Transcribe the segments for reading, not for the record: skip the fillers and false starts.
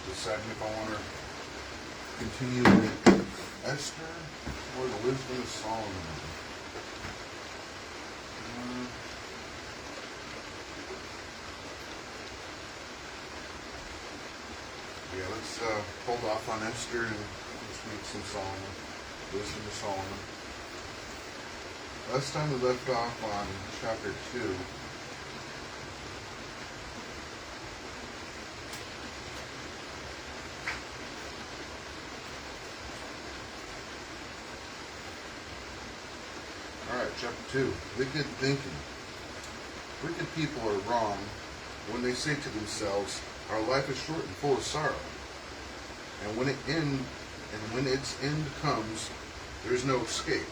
deciding if I want to continue with Esther or the Wisdom of Solomon. Yeah, let's hold off on Esther and let's make some Solomon. Wisdom of Solomon. Last time we left off on chapter 2. Alright, chapter 2. Wicked thinking. Wicked people are wrong when they say to themselves, our life is short and full of sorrow. And when its end comes, there is no escape.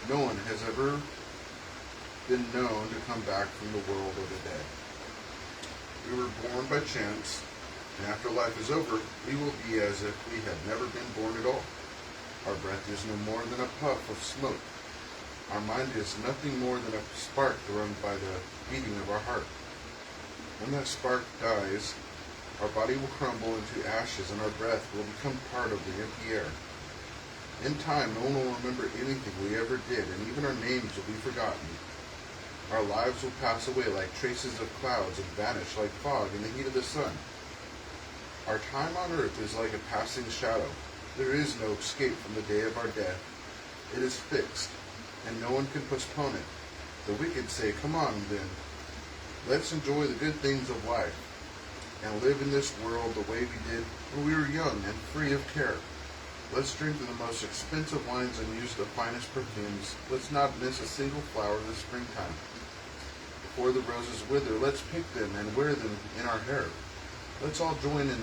No one has ever been known to come back from the world of the dead. We were born by chance, and after life is over, we will be as if we had never been born at all. Our breath is no more than a puff of smoke. Our mind is nothing more than a spark thrown by the beating of our heart. When that spark dies, our body will crumble into ashes, and our breath will become part of the empty air. In time, no one will remember anything we ever did, and even our names will be forgotten. Our lives will pass away like traces of clouds and vanish like fog in the heat of the sun. Our time on earth is like a passing shadow. There is no escape from the day of our death. It is fixed, and no one can postpone it. The wicked say, come on, then. Let's enjoy the good things of life, and live in this world the way we did when we were young and free of care. Let's drink the most expensive wines and use the finest perfumes. Let's not miss a single flower in the springtime. Before the roses wither, let's pick them and wear them in our hair. Let's all join in and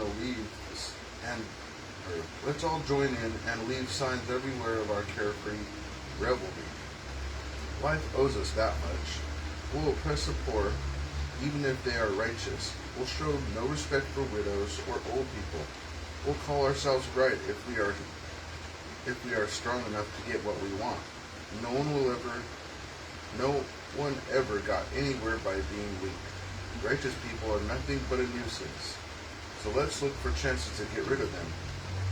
leave signs everywhere of our carefree revelry. Life owes us that much. We'll oppress the poor, even if they are righteous. We'll show no respect for widows or old people. We'll call ourselves right if we are strong enough to get what we want. No one ever got anywhere by being weak. Righteous people are nothing but a nuisance. So let's look for chances to get rid of them.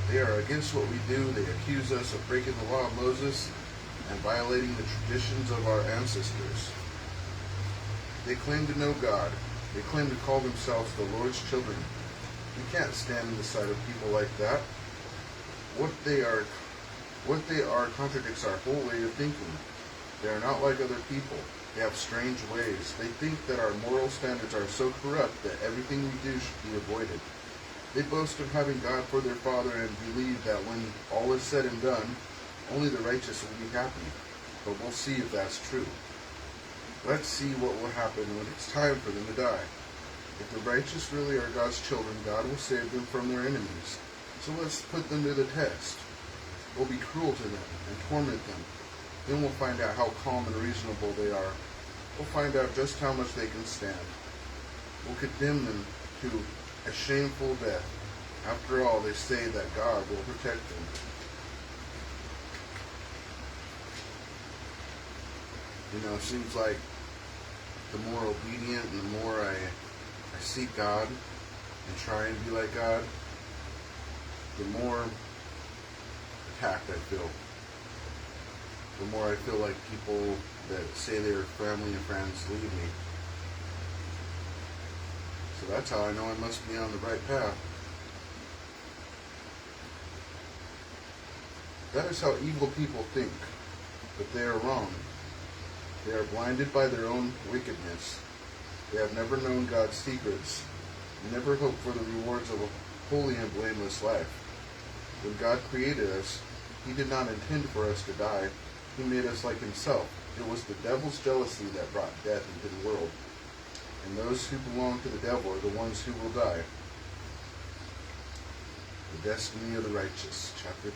They are against what we do. They accuse us of breaking the law of Moses and violating the traditions of our ancestors. They claim to know God. They claim to call themselves the Lord's children. We can't stand in the sight of people like that. What they are contradicts our whole way of thinking. They are not like other people. They have strange ways. They think that our moral standards are so corrupt that everything we do should be avoided. They boast of having God for their Father and believe that when all is said and done, only the righteous will be happy. But we'll see if that's true. Let's see what will happen when it's time for them to die. If the righteous really are God's children, God will save them from their enemies. So let's put them to the test. We'll be cruel to them and torment them. Then we'll find out how calm and reasonable they are. We'll find out just how much they can stand. We'll condemn them to a shameful death. After all, they say that God will protect them. It seems like the more obedient and the more I seek God and try and be like God, the more attacked I feel. The more I feel like people that say they're family and friends leave me. So that's how I know I must be on the right path. That is how evil people think, but they are wrong. They are blinded by their own wickedness. They have never known God's secrets, and never hoped for the rewards of a holy and blameless life. When God created us, He did not intend for us to die. He made us like Himself. It was the devil's jealousy that brought death into the world. And those who belong to the devil are the ones who will die. The destiny of the righteous, chapter 3.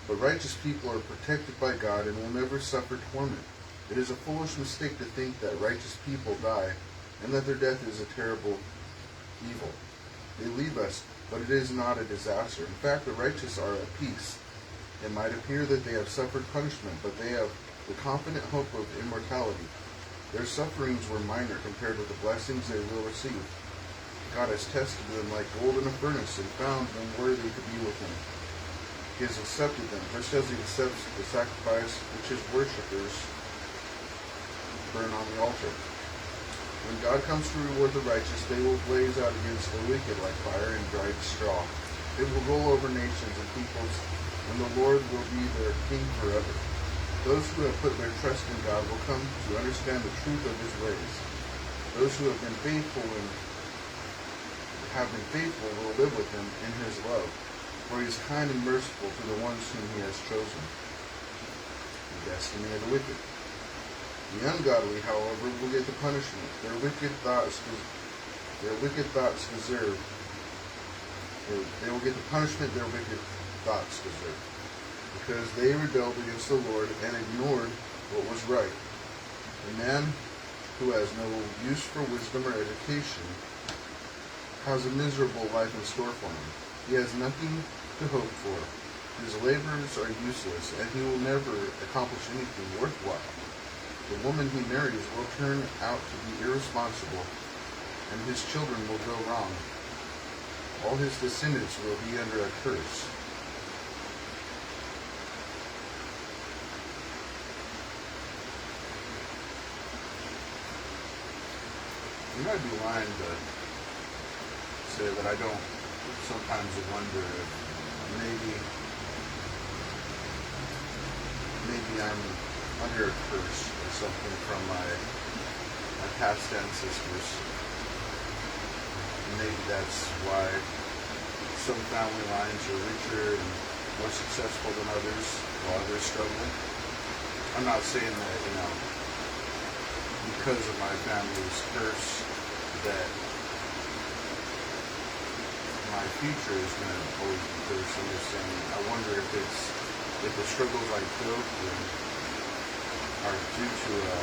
But righteous people are protected by God and will never suffer torment. It is a foolish mistake to think that righteous people die and that their death is a terrible evil. They leave us, but it is not a disaster. In fact, the righteous are at peace. It might appear that they have suffered punishment, but they have the confident hope of immortality. Their sufferings were minor compared with the blessings they will receive. God has tested them like gold in a furnace and found them worthy to be with him. He has accepted them, just as he accepts the sacrifice which his worshippers burn on the altar. When God comes to reward the righteous, they will blaze out against the wicked like fire and dried straw. They will roll over nations and peoples, and the Lord will be their king forever. Those who have put their trust in God will come to understand the truth of his ways. Those who have been faithful will live with him in his love, for he is kind and merciful to the ones whom he has chosen. The destiny of the wicked. The ungodly, however, will get the punishment their wicked thoughts deserve. They will get the punishment their wicked thoughts deserve, because they rebelled against the Lord and ignored what was right. A man who has no use for wisdom or education has a miserable life in store for him. He has nothing to hope for. His labors are useless, and he will never accomplish anything worthwhile. The woman he marries will turn out to be irresponsible, and his children will go wrong. All his descendants will be under a curse. I'd be lying to say that I don't sometimes wonder if maybe I'm under a curse or something from my past ancestors. Maybe that's why some family lines are richer and more successful than others, while others struggle. I'm not saying that, because of my family's curse, that my future is going to always be cursed. I'm just saying, I wonder if the struggles I go through are due to a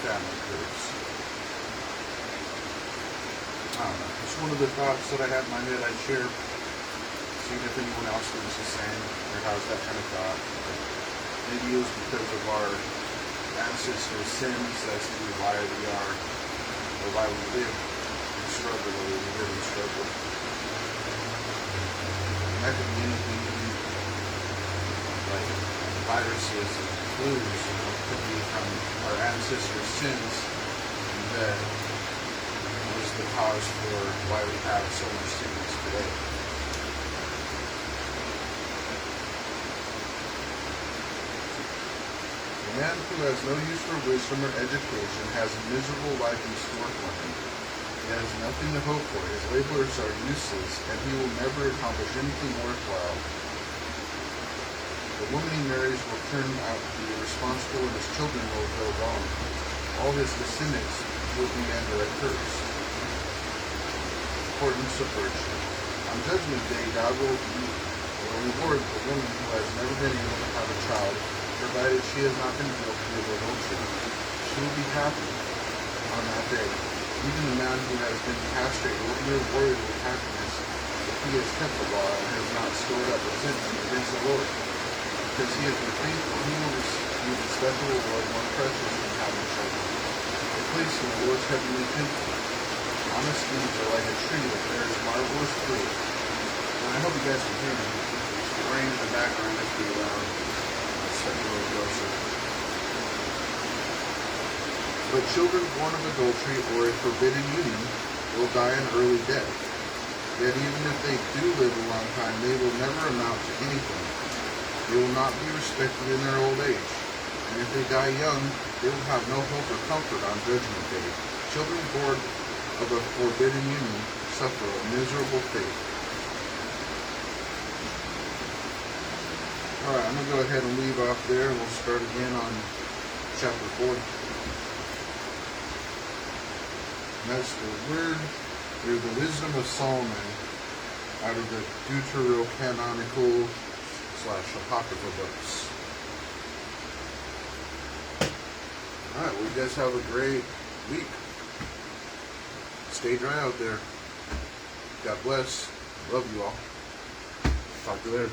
family curse. I don't know. It's one of the thoughts that I had in my head I'd share. Seeing if anyone else thinks the same or has that kind of thought. But maybe it was because of our ancestors' sins as to why we are, or why we live and struggle, or we live and struggle. And that could be anything, like viruses and flus, could be from our ancestors' sins that was the cause for why we have so much sickness today. A man who has no use for wisdom or education has a miserable life in store for him. He has nothing to hope for. His labors are useless, and he will never accomplish anything worthwhile. The woman he marries will turn out to be irresponsible, and his children will go wrong. All his descendants will be under a curse. Importance of virtue. On Judgment Day, God will reward the woman who has never been able to have a child, provided she has not been guilty of adultery. She will be happy on that day. Even the man who has been castrated will be rewarded with happiness if he has kept the law and has not stored up resentment against the Lord. Because he has been faithful, he will receive the special reward more precious than having children. A place in the Lord's heavenly temple. Honest deeds are like a tree that bears marvelous fruit. And I hope you guys can hear me. The rain in the background is pretty loud. But children born of adultery or a forbidden union will die an early death. Yet even if they do live a long time, they will never amount to anything. They will not be respected in their old age. And if they die young, they will have no hope or comfort on Judgment Day. Children born of a forbidden union suffer a miserable fate. Alright, I'm going to go ahead and leave off there, and we'll start again on chapter 4. And that's the word, or the wisdom of Solomon, out of the Deuterocanonical / Apocrypha books. Alright, well, you guys have a great week. Stay dry out there. God bless. Love you all. Talk to you later.